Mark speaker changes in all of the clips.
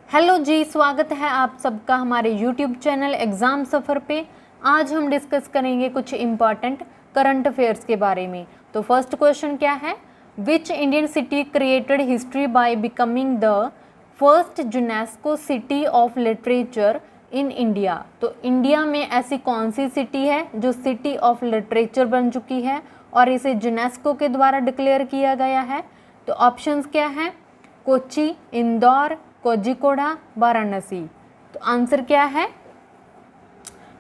Speaker 1: Hello जी, स्वागत है आप सबका हमारे यूट्यूब चैनल एग्ज़ाम सफ़र पे। आज हम डिस्कस करेंगे कुछ इम्पॉर्टेंट करंट अफेयर्स के बारे में। तो फर्स्ट क्वेश्चन क्या है, which Indian city created history by becoming the first UNESCO city of literature in India. तो इंडिया में ऐसी कौन सी सिटी है जो सिटी ऑफ लिटरेचर बन चुकी है और इसे यूनेस्को के द्वारा डिक्लेयर किया गया है। तो ऑप्शंस क्या है, कोच्चि, इंदौर, कोझिकोड़ा, वाराणसी। तो आंसर क्या है,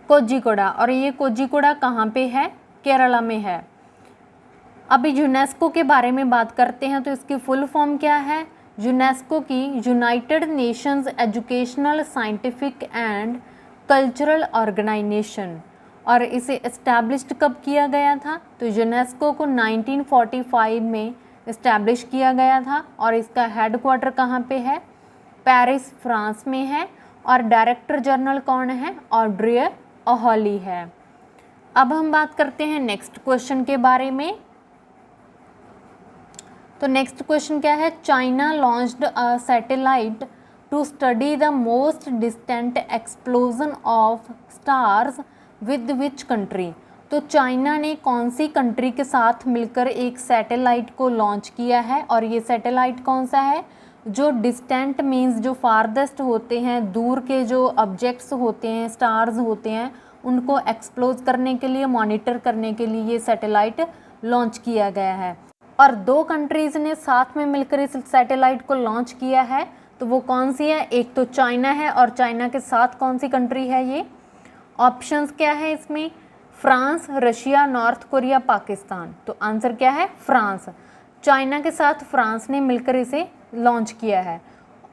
Speaker 1: कोझिकोड़ा। और ये कोझिकोड़ा कहाँ पे है, केरला में है। अभी यूनेस्को के बारे में बात करते हैं तो इसकी फुल फॉर्म क्या है। यूनेस्को की United Nations Educational, Scientific and Cultural Organization. और इसे एस्टैब्लिश्ड कब किया गया था, तो यूनेस्को को 1945 में इस्टेब्लिश किया गया था और इसका हेडक्वार्टर कहाँ पे है, पेरिस, फ्रांस में है। और डायरेक्टर जनरल कौन है, ऑड्रे अजौले है। अब हम बात करते हैं नेक्स्ट क्वेश्चन के बारे में। तो नेक्स्ट क्वेश्चन क्या है, China launched a satellite to study the most distant explosion of stars with which country. तो चाइना ने कौन सी कंट्री के साथ मिलकर एक सैटेलाइट को लॉन्च किया है और ये सैटेलाइट कौन सा है, जो डिस्टेंट मीन्स जो फारदेस्ट होते हैं, दूर के जो ऑब्जेक्ट्स होते हैं, स्टार्स होते हैं, उनको एक्सप्लोज करने के लिए, मॉनिटर करने के लिए ये सैटेलाइट लॉन्च किया गया है। और दो कंट्रीज़ ने साथ में मिलकर इस सैटेलाइट को लॉन्च किया है। तो वो कौन सी है, एक तो चाइना है और चाइना के साथ कौन सी कंट्री है ये। ऑप्शंस क्या है इसमें, France, Russia, north Korea, Pakistan. तो आंसर क्या है, फ्रांस। चाइना के साथ फ्रांस ने मिलकर इसे लॉन्च किया है।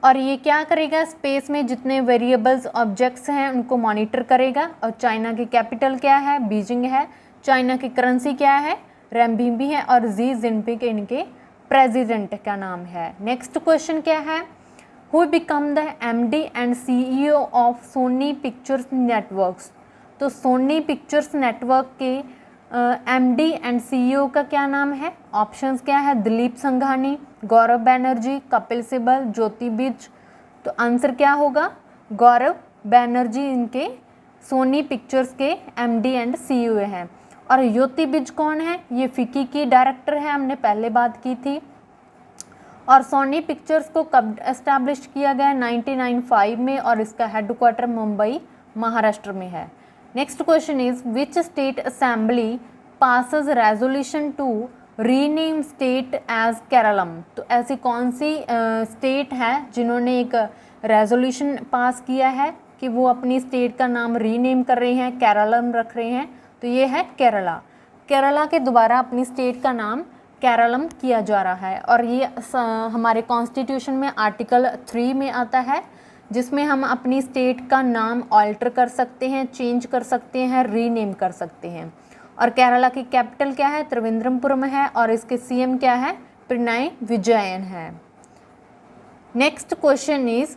Speaker 1: और ये क्या करेगा, स्पेस में जितने वेरिएबल्स ऑब्जेक्ट्स हैं उनको मॉनिटर करेगा। और चाइना की कैपिटल क्या है, बीजिंग है। चाइना की करेंसी क्या है, रेम्बिंबी है। और जी जिनपिंग इनके प्रेसिडेंट का नाम है। नेक्स्ट क्वेश्चन क्या है, who become the MD and CEO of Soni pictures networks. तो सोनी पिक्चर्स नेटवर्क के एमडी एंड सीईओ का क्या नाम है। ऑप्शंस क्या है, दिलीप संघानी, गौरव बैनर्जी, कपिल सिब्बल, ज्योति बिज। तो आंसर क्या होगा, गौरव बैनर्जी इनके सोनी पिक्चर्स के एमडी एंड सीईओ हैं। और ज्योति बिज कौन है, ये फिकी की डायरेक्टर है, हमने पहले बात की थी। और सोनी पिक्चर्स को कब एस्टैब्लिश किया गया, 1995 में। और इसका हेडक्वार्टर मुंबई, महाराष्ट्र में है। Next question is, which state assembly passes resolution to rename state as Keralam. तो ऐसी कौन सी स्टेट है जिन्होंने एक रेजोल्यूशन पास किया है कि वो अपनी स्टेट का नाम रीनेम कर रहे हैं, केरलम रख रहे हैं। तो ये है केरला। केरला के द्वारा अपनी स्टेट का नाम केरलम किया जा रहा है। और ये हमारे कॉन्स्टिट्यूशन में आर्टिकल 3 में आता है, जिसमें हम अपनी स्टेट का नाम ऑल्टर कर सकते हैं, चेंज कर सकते हैं, रीनेम कर सकते हैं। और केरला की कैपिटल क्या है, त्रिवेंद्रपुरम है। और इसके सीएम क्या है, पिनाराई विजयन है। Next question is,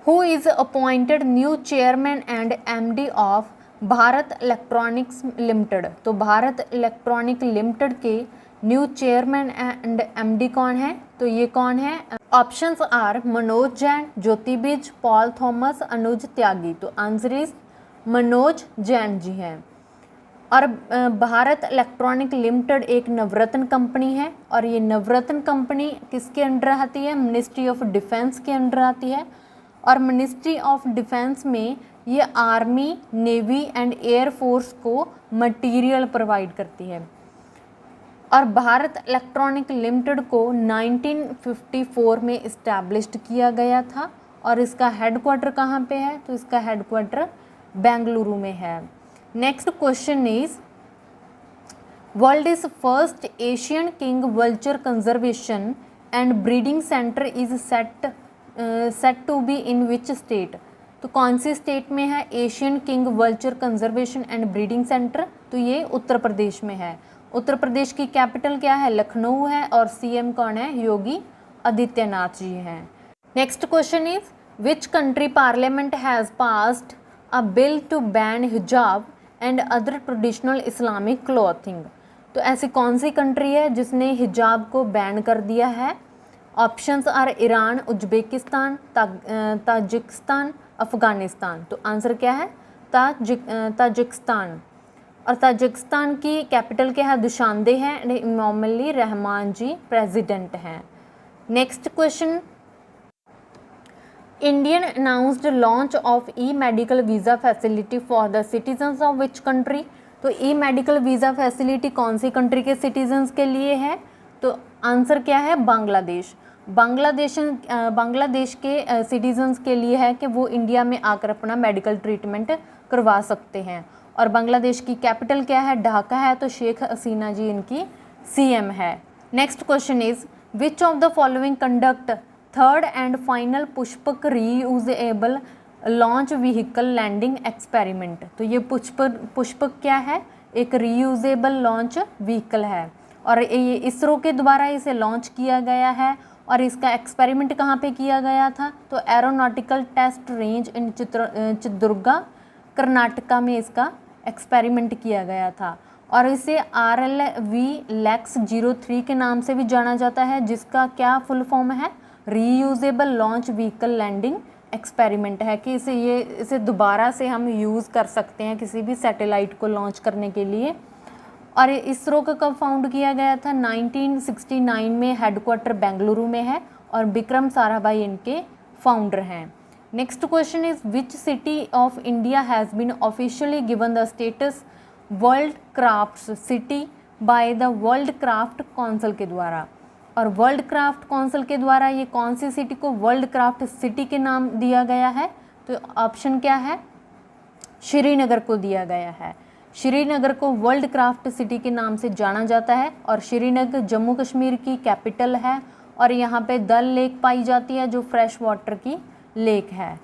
Speaker 1: who is appointed new chairman and MD of Bharat electronics limited. तो भारत इलेक्ट्रॉनिक लिमिटेड के न्यू चेयरमैन एंड एमडी कौन है, तो ये कौन है। ऑप्शंस आर मनोज जैन, ज्योति बिज, पॉल थॉमस, अनुज त्यागी। तो आंसर इज मनोज जैन जी हैं। और भारत इलेक्ट्रॉनिक लिमिटेड एक नवरत्न कंपनी है। और ये नवरत्न कंपनी किसके अंडर आती है, मिनिस्ट्री ऑफ डिफेंस के अंडर आती है। और मिनिस्ट्री ऑफ डिफेंस में ये army, navy and air force को मटेरियल प्रोवाइड करती है। और भारत इलेक्ट्रॉनिक लिमिटेड को 1954 में इस्टेब्लिश्ड किया गया था। और इसका हेडक्वार्टर कहाँ पे है, तो इसका हेडक्वार्टर बेंगलुरु में है। Next question is, world is first Asian king vulture conservation and breeding centre is set to be in which state. तो कौन सी स्टेट में है Asian king vulture conservation and breeding centre, तो ये उत्तर प्रदेश में है। उत्तर प्रदेश की कैपिटल क्या है, लखनऊ है। और सीएम कौन है, योगी आदित्यनाथ जी हैं। Next question is, which country parliament has passed a bill to ban hijab and other traditional Islamic clothing. तो ऐसी कौन सी कंट्री है जिसने हिजाब को बैन कर दिया है options are Iran, Uzbekistan, Tajikistan, Afghanistan. तो आंसर क्या है? ताजिकिस्तान। और ताजिकिस्तान की कैपिटल क्या है? दुशानबे है। इमामली रहमान जी प्रेसिडेंट हैं। Next question, Indian announced launch of E medical visa facility for the citizens of which country. तो ई मेडिकल वीज़ा फैसिलिटी कौन सी कंट्री के सिटीजन्स के लिए है? तो आंसर क्या है? बांग्लादेश। बांग्लादेश के सिटीजन्स के लिए है कि वो इंडिया में आकर अपना मेडिकल ट्रीटमेंट करवा सकते हैं। और बांग्लादेश की कैपिटल क्या है? ढाका है। तो शेख हसीना जी इनकी सीएम है। Next question is which of the following conduct third and final Pushpak reusable launch vehicle landing experiment. तो ये पुष्पक क्या है? एक रीयूजेबल लॉन्च व्हीकल है और ये इसरो के द्वारा इसे लॉन्च किया गया है। और इसका एक्सपेरिमेंट कहाँ पे किया गया था? तो aeronautical test range in Chitradurga Karnataka में इसका एक्सपेरिमेंट किया गया था। और इसे RLV-LEX-03 के नाम से भी जाना जाता है, जिसका क्या फुल फॉर्म है? Reusable launch vehicle landing experiment है कि इसे दोबारा से हम यूज़ कर सकते हैं किसी भी सैटेलाइट को लॉन्च करने के लिए। और इसरो का कब फाउंड किया गया था? 1969 में। हेडक्वार्टर बेंगलुरु में है और विक्रम साराभाई इनके फाउंडर हैं। Next question is which city of India has been officially given the status world craft city by the world craft council के द्वारा। और वर्ल्ड क्राफ्ट काउंसिल के द्वारा ये कौन सी सिटी को वर्ल्ड क्राफ्ट सिटी के नाम दिया गया है? तो ऑप्शन क्या है? श्रीनगर को दिया गया है। श्रीनगर को वर्ल्ड क्राफ्ट सिटी के नाम से जाना जाता है और श्रीनगर जम्मू कश्मीर की कैपिटल है और यहाँ पे दल लेक पाई जाती है जो फ्रेश वाटर की लेक है।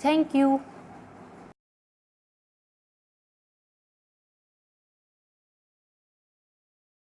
Speaker 1: Thank you.